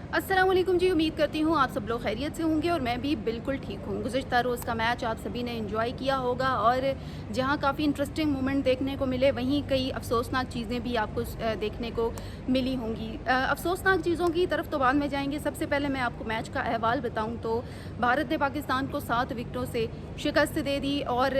अस्सलाम वालेकुम जी। उम्मीद करती हूँ आप सब लोग खैरियत से होंगे और मैं भी बिल्कुल ठीक हूँ। गुज़िश्ता रोज़ का मैच आप सभी ने एंजॉय किया होगा और जहाँ काफ़ी इंटरेस्टिंग मोमेंट देखने को मिले, वहीं कई अफसोसनाक चीज़ें भी आपको देखने को मिली होंगी। अफसोसनाक चीज़ों की तरफ तो बाद में जाएंगे। सबसे पहले मैं आपको मैच का अहवाल बताऊँ तो भारत ने पाकिस्तान को 7 विकेटों से शिकस्त दे दी और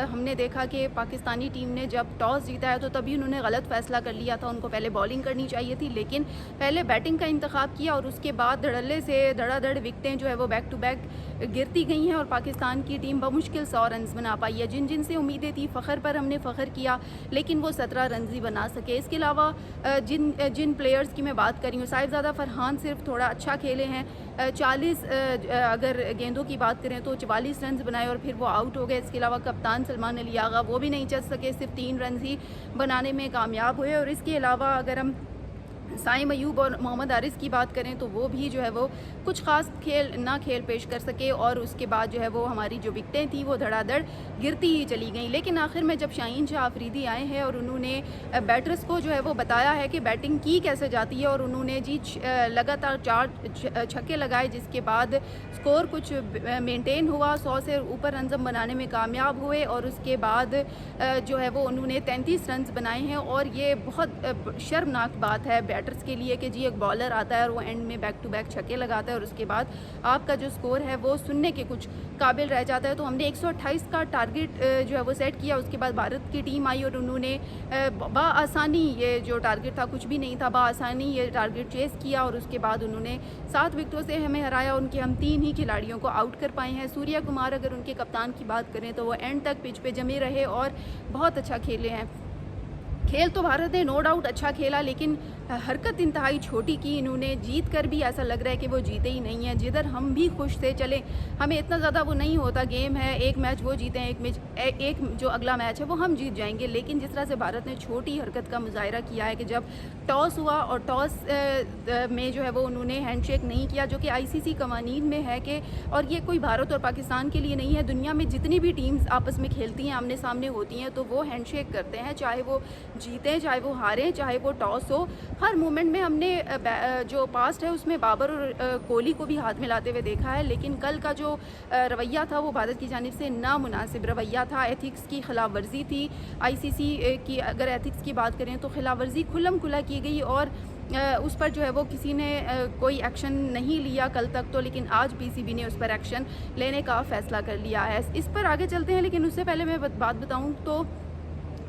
हमने देखा कि पाकिस्तानी टीम ने जब टॉस जीता है तो तभी उन्होंने गलत फ़ैसला कर लिया था। उनको पहले बॉलिंग करनी चाहिए थी, लेकिन पहले बैटिंग का इंतखाब किया और उसके बाद धड़ल्ले से धड़ाधड़ विकेटें जो है वो बैक टू बैक गिरती गई हैं और पाकिस्तान की टीम बमुश्किल 100 रन बना पाई है। जिन जिन से उम्मीदें थी, फ़ख्र पर हमने फ़ख्र किया, लेकिन वो 17 रन ही बना सके। इसके अलावा जिन जिन प्लेयर्स की मैं बात कर रही हूँ, साहिबजादा फरहान सिर्फ थोड़ा अच्छा खेले हैं। 40 अगर गेंदों की बात करें तो 44 रन बनाए और फिर वो आउट हो गए। इसके अलावा कप्तान सलमान अली आगा वो भी नहीं चल सके, सिर्फ 3 रन ही बनाने में कामयाब हुए। और इसके अलावा अगर हम साइम अयूब और मोहम्मद आरिस की बात करें तो वो भी जो है वो कुछ ख़ास खेल पेश कर सके और उसके बाद जो है वो हमारी जो विकटें थी वो धड़ाधड़ गिरती ही चली गई। लेकिन आखिर में जब शाहीन शाह अफरीदी आए हैं और उन्होंने बैटर्स को जो है वो बताया है कि बैटिंग की कैसे जाती है और उन्होंने जी लगातार 4 छक्के लगाए, जिसके बाद स्कोर कुछ मेंटेन हुआ, 100 से ऊपर रन बनाने में कामयाब हुए और उसके बाद जो है वो उन्होंने 33 रन बनाए हैं। और ये बहुत शर्मनाक बात है बैटर्स के लिए कि जी एक बॉलर आता है और वो एंड में बैक टू बैक छक्के लगाता है और उसके बाद आपका जो स्कोर है वो सुनने के कुछ काबिल रह जाता है। तो हमने 128 का टारगेट जो है वो सेट किया। उसके बाद भारत की टीम आई और उन्होंने बआसानी ये जो टारगेट था, कुछ भी नहीं था, बआसानी ये टारगेट चेस किया और उसके बाद उन्होंने 7 विकेटों से हमें हराया। उनके हम 3 ही खिलाड़ियों को आउट कर पाए हैं। सूर्या कुमार अगर उनके कप्तान की बात करें तो वो एंड तक पिच पे जमे रहे और बहुत अच्छा खेले हैं। खेल तो भारत ने नो डाउट अच्छा खेला, लेकिन हरकत इंतहाई छोटी की इन्होंने। जीत कर भी ऐसा लग रहा है कि वो जीते ही नहीं हैं। जिधर हम भी खुश थे, चले हमें इतना ज़्यादा वो नहीं होता, गेम है, एक मैच वो जीते हैं, एक जो अगला मैच है वो हम जीत जाएंगे। लेकिन जिस तरह से भारत ने छोटी हरकत का मुजाहरा किया है कि जब टॉस हुआ और टॉस में जो है वो उन्होंने हैंडशेक नहीं किया, जो कि ICC कवानीन में है कि, और ये कोई भारत और पाकिस्तान के लिए नहीं है, दुनिया में जितनी भी टीम्स आपस में खेलती हैं, आमने सामने होती हैं, तो वो हैंडशेक करते हैं, चाहे वो जीतें, चाहे वो हारें, चाहे वो टॉस हो। हर मोमेंट में हमने जो पास्ट है उसमें बाबर और कोहली को भी हाथ मिलाते हुए देखा है। लेकिन कल का जो रवैया था वो भारत की जानिब से नामुनासिब रवैया था, एथिक्स की खिलाफ वर्जी थी। ICC की अगर एथिक्स की बात करें तो खिलाफ वर्जी खुल्लम खुला की गई और उस पर जो है वो किसी ने कोई एक्शन नहीं लिया कल तक तो, लेकिन आज PCB ने उस पर एक्शन लेने का फ़ैसला कर लिया है। इस पर आगे चलते हैं, लेकिन उससे पहले मैं बात बताऊं तो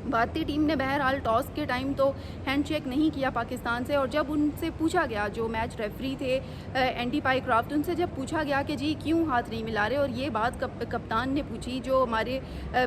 भारतीय टीम ने बहरहाल टॉस के टाइम तो हैंडशेक नहीं किया पाकिस्तान से। और जब उनसे पूछा गया, जो मैच रेफरी थे एंडी पाइक्राफ्ट, उनसे जब पूछा गया कि जी क्यों हाथ नहीं मिला रहे, और ये बात कप्तान ने पूछी, जो हमारे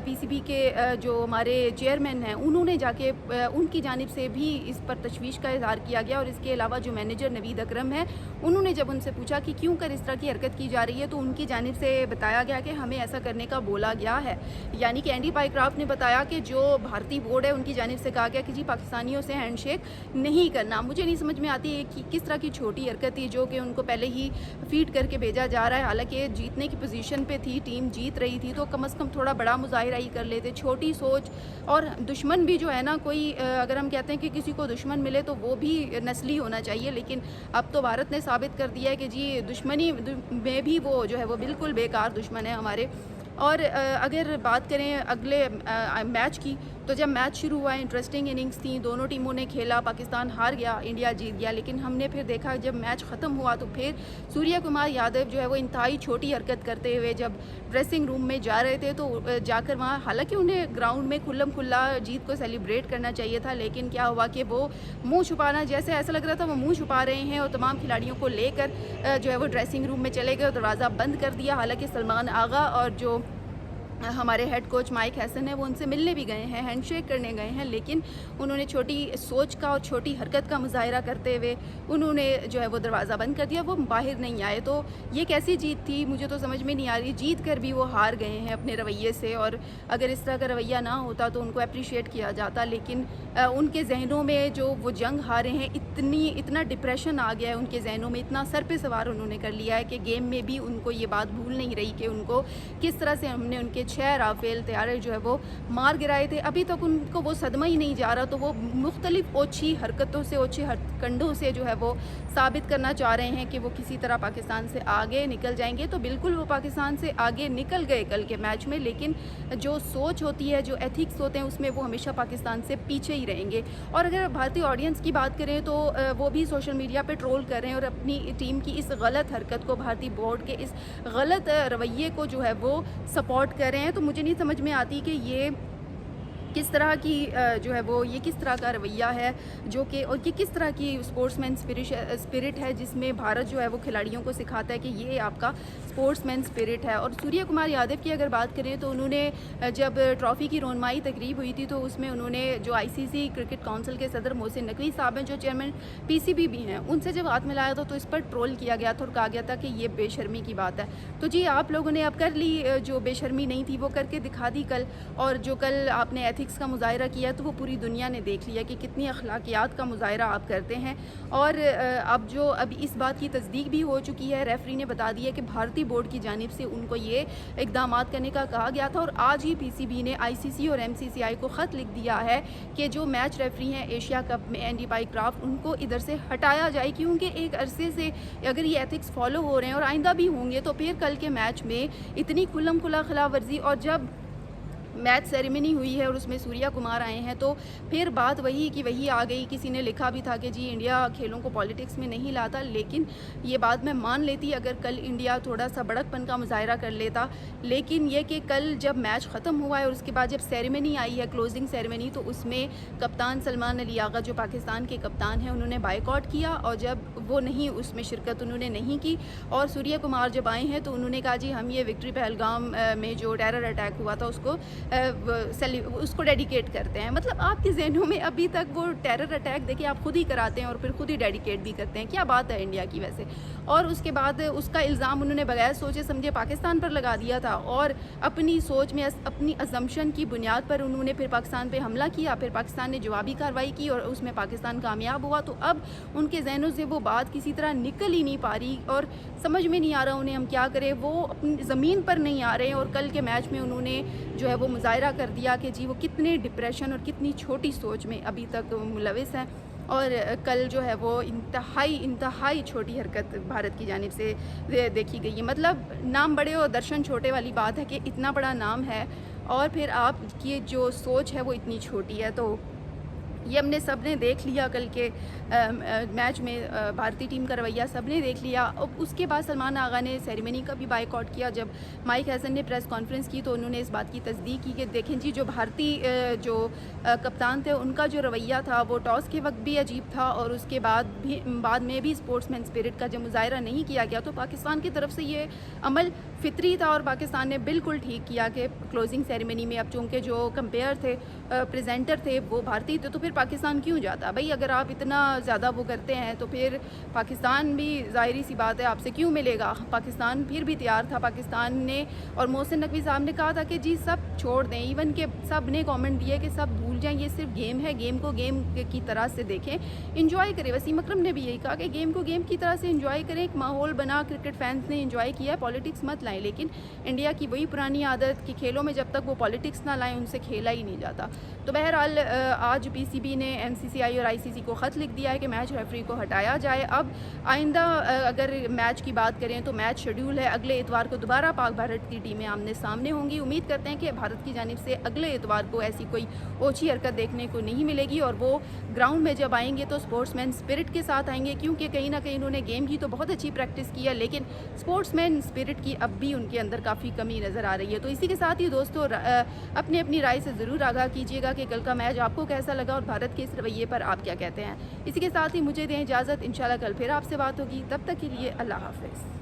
PCB के जो हमारे चेयरमैन हैं उन्होंने जाके उनकी जानिब से भी इस पर तशवीश का इजहार किया गया। और इसके अलावा जो मैनेजर नवीद अकरम है, उन्होंने जब उनसे पूछा कि क्यों कर इस तरह की हरकत की जा रही है, तो उनकी जानिब से बताया गया कि हमें ऐसा करने का बोला गया है। यानी कि एंडी पाइक्राफ्ट ने बताया कि जो भारतीय बोर्ड है उनकी जानिब से कहा गया कि जी पाकिस्तानियों से हैंडशेक नहीं करना। मुझे नहीं समझ में आती है कि किस तरह की छोटी हरकत थी जो कि उनको पहले ही फीड करके भेजा जा रहा है। हालांकि जीतने की पोजीशन पे थी, टीम जीत रही थी, तो कम से कम थोड़ा बड़ा मुजाहिरा ही कर लेते। छोटी सोच, और दुश्मन भी जो है ना, कोई अगर हम कहते हैं कि किसी को दुश्मन मिले तो वो भी नस्ली होना चाहिए, लेकिन अब तो भारत ने साबित कर दिया है कि जी दुश्मनी में भी वो जो है वो बिल्कुल बेकार दुश्मन है हमारे। और अगर बात करें अगले मैच की, तो जब मैच शुरू हुआ, इंटरेस्टिंग इनिंग्स थी, दोनों टीमों ने खेला, पाकिस्तान हार गया, इंडिया जीत गया। लेकिन हमने फिर देखा जब मैच ख़त्म हुआ तो फिर सूर्या कुमार यादव जो है वो इंतहाई छोटी हरकत करते हुए जब ड्रेसिंग रूम में जा रहे थे, तो जाकर वहाँ, हालांकि उन्हें ग्राउंड में खुल्लम खुल्ला जीत को सेलिब्रेट करना चाहिए था, लेकिन क्या हुआ कि वो मुँह छुपाना, जैसे ऐसा लग रहा था वो मुँह छुपा रहे हैं, और तमाम खिलाड़ियों को लेकर जो है वो ड्रेसिंग रूम में चले गए और दरवाज़ा बंद कर दिया। हालांकि सलमान आगा और जो हमारे हेड कोच माइक हैसन है वो उनसे मिलने भी गए हैं, हैंडशेक करने गए हैं, लेकिन उन्होंने छोटी सोच का और छोटी हरकत का मुजाहिरा करते हुए उन्होंने जो है वो दरवाज़ा बंद कर दिया, वो बाहर नहीं आए। तो ये कैसी जीत थी, मुझे तो समझ में नहीं आ रही। जीत कर भी वो हार गए हैं अपने रवैये से, और अगर इस तरह का रवैया ना होता तो उनको अप्रिशिएट किया जाता। लेकिन उनके जहनों में जो वो जंग हारे हैं, इतना डिप्रेशन आ गया है उनके जहनों में, इतना सर पे सवार उन्होंने कर लिया है कि गेम में भी उनको ये बात भूल नहीं रही कि उनको किस तरह से हमने उनके 6 राफेल तैयारे जो है वो मार गिराए थे। अभी तक उनको वो सदमा ही नहीं जा रहा, तो वो मुख्तलिफ ओछी हरकतों से, ओछे हथकंडों से जो है वो साबित करना चाह रहे हैं कि वो किसी तरह पाकिस्तान से आगे निकल जाएंगे, तो बिल्कुल वो पाकिस्तान से आगे निकल गए कल के मैच में, लेकिन जो सोच होती है, जो एथिक्स होते हैं, उसमें वो हमेशा पाकिस्तान से पीछे ही रहेंगे। और अगर भारतीय ऑडियंस की बात करें तो वो भी सोशल मीडिया पे ट्रोल कर रहे हैं और अपनी टीम की इस गलत हरकत को, भारतीय बोर्ड के इस गलत रवैये को जो है वो सपोर्ट कर रहे हैं। तो मुझे नहीं समझ में आती कि ये किस तरह की जो है वो ये किस तरह का रवैया है जो कि, और ये किस तरह की स्पोर्ट्समैन स्पिरिट है जिसमें भारत जो है वो खिलाड़ियों को सिखाता है कि ये आपका स्पोर्ट्समैन स्पिरिट है। और सूर्य कुमार यादव की अगर बात करें तो उन्होंने जब ट्रॉफ़ी की रोनमाई तकरीब हुई थी तो उसमें उन्होंने जो आईसीसी क्रिकेट काउंसिल के सदर मोहसिन नकवी साहब हैं, जो चेयरमैन पीसीबी भी हैं, उनसे जब हाथ मिलाया था तो इस पर ट्रोल किया गया था और कहा गया था कि ये बेशर्मी की बात है। तो जी आप लोगों ने अब कर ली, जो बेशर्मी नहीं थी वो करके दिखा दी कल। और जो कल आपने एथिक्स का मुजाहिरा किया तो वो पूरी दुनिया ने देख लिया कि कितनी अखलाकियात का मुजाहिरा आप करते हैं। और अब इस बात की तस्दीक भी हो चुकी है, रेफरी ने बता दिया कि भारतीय बोर्ड की जानिब से उनको ये इक़दाम करने का कहा गया था। और आज ही पीसीबी ने आईसीसी और एमसीसीआई को ख़त लिख दिया है कि जो मैच रेफरी हैं एशिया कप में एंडी बाइक्राफ्ट, उनको इधर से हटाया जाए, क्योंकि एक अरसे से अगर ये एथिक्स फॉलो हो रहे हैं और आइंदा भी होंगे तो फिर कल के मैच में इतनी खुल्लम खुला खिलाफ वर्जी। और जब मैच सेरेमनी हुई है और उसमें सूर्या कुमार आए हैं तो फिर बात वही की वही आ गई। किसी ने लिखा भी था कि जी इंडिया खेलों को पॉलिटिक्स में नहीं लाता, लेकिन ये बात मैं मान लेती अगर कल इंडिया थोड़ा सा बड़कपन का मुजाहिरा कर लेता। लेकिन ये कि कल जब मैच ख़त्म हुआ है और उसके बाद जब सेरेमनी आई है, क्लोजिंग सेरेमनी, तो उसमें कप्तान सलमान अली आगा जो पाकिस्तान के कप्तान हैं उन्होंने बाइकआउट किया और जब वो नहीं उसमें शिरकत उन्होंने नहीं की। और सूर्य कुमार जब आए हैं तो उन्होंने कहा जी हम ये विक्ट्री पहलगाम में जो टेरर अटैक हुआ था उसको डेडिकेट करते हैं। मतलब आपके जहनों में अभी तक वो टेरर अटैक देखिए आप खुद ही कराते हैं और फिर खुद ही डेडिकेट भी करते हैं। क्या बात है इंडिया की वैसे। और उसके बाद उसका इल्ज़ाम उन्होंने बगैर सोचे समझे पाकिस्तान पर लगा दिया था और अपनी सोच में अपनी अजम्पशन की बुनियाद पर उन्होंने फिर पाकिस्तान पे हमला किया। फिर पाकिस्तान ने जवाबी कार्रवाई की और उसमें पाकिस्तान कामयाब हुआ। तो अब उनके जहनों से वो बात किसी तरह निकल ही नहीं पा रही और समझ में नहीं आ रहा उन्हें हम क्या करें। वो अपनी ज़मीन पर नहीं आ रहे हैं और कल के मैच में उन्होंने जो है वो मुजाहिरा कर दिया कि जी वो कितने डिप्रेशन और कितनी छोटी सोच में अभी तक मुलविस हैं। और कल जो है वो इंतहाई छोटी हरकत भारत की जानिब से देखी गई है। मतलब नाम बड़े और दर्शन छोटे वाली बात है कि इतना बड़ा नाम है और फिर आपकी जो सोच है वो इतनी छोटी है। तो ये हमने सब ने देख लिया कल के मैच में, भारतीय टीम का रवैया सब ने देख लिया। अब उसके बाद सलमान आगा ने सेरेमनी का भी बाइकआउट किया। जब माइक हैसन ने प्रेस कॉन्फ्रेंस की तो उन्होंने इस बात की तस्दीक की कि देखें जी जो भारतीय जो कप्तान थे उनका जो रवैया था वो टॉस के वक्त भी अजीब था और उसके बाद में भी स्पोर्ट्समैन स्पिरिट का जब मुजाहिरा नहीं किया गया तो पाकिस्तान की तरफ से ये अमल फितरी था और पाकिस्तान ने बिल्कुल ठीक किया कि क्लोजिंग सेरेमनी में अब चूँकि जो कंपेयर थे प्रेजेंटर थे वो भारतीय थे तो फिर पाकिस्तान क्यों जाता भाई। अगर आप इतना ज़्यादा वो करते हैं तो फिर पाकिस्तान भी ज़ाहिरी सी बात है आपसे क्यों मिलेगा। पाकिस्तान फिर भी तैयार था। पाकिस्तान ने और मोहसिन नकवी साहब ने कहा था कि जी सब छोड़ दें। इवन के सब ने कमेंट दिए कि सब भूल जाएं, ये सिर्फ गेम है, गेम को गेम की तरह से देखें, इंजॉय करें। वसीम अकरम ने भी यही कहा कि गेम को गेम की तरह से इंजॉय करें। एक माहौल बना, क्रिकेट फैंस ने इंजॉय किया है, पॉलिटिक्स मत लाएं। लेकिन इंडिया की वही पुरानी आदत कि खेलों में जब तक वो पॉलिटिक्स ना लाएं उनसे खेला ही नहीं जाता। तो बहरहाल आज पीसीबी ने एमसीसीआई और आईसीसी को ख़त लिख दिया है कि मैच रेफरी को हटाया जाए। अब आइंदा अगर मैच की बात करें तो मैच शेड्यूल है अगले इतवार को दोबारा पाक भारत की टीमें आमने सामने होंगी। उम्मीद करते हैं कि भारत की जानिब से अगले इतवार को ऐसी कोई ओछी हरकत देखने को नहीं मिलेगी और वो ग्राउंड में जब आएंगे तो स्पोर्ट्समैन स्पिरिट के साथ आएंगे, क्योंकि कहीं ना कहीं उन्होंने गेम की तो बहुत अच्छी प्रैक्टिस की है लेकिन स्पोर्ट्समैन स्पिरिट की अब भी उनके अंदर काफ़ी कमी नज़र आ रही है। तो इसी के साथ ही दोस्तों अपनी अपनी राय से ज़रूर आगाह कीजिएगा कि कल का मैच आपको कैसा लगा और भारत के इस रवैये पर आप क्या कहते हैं। इसी के साथ ही मुझे दें इजाज़त, इंशाल्लाह कल फिर आपसे बात होगी। तब तक के लिए अल्लाह हाफ़िज़।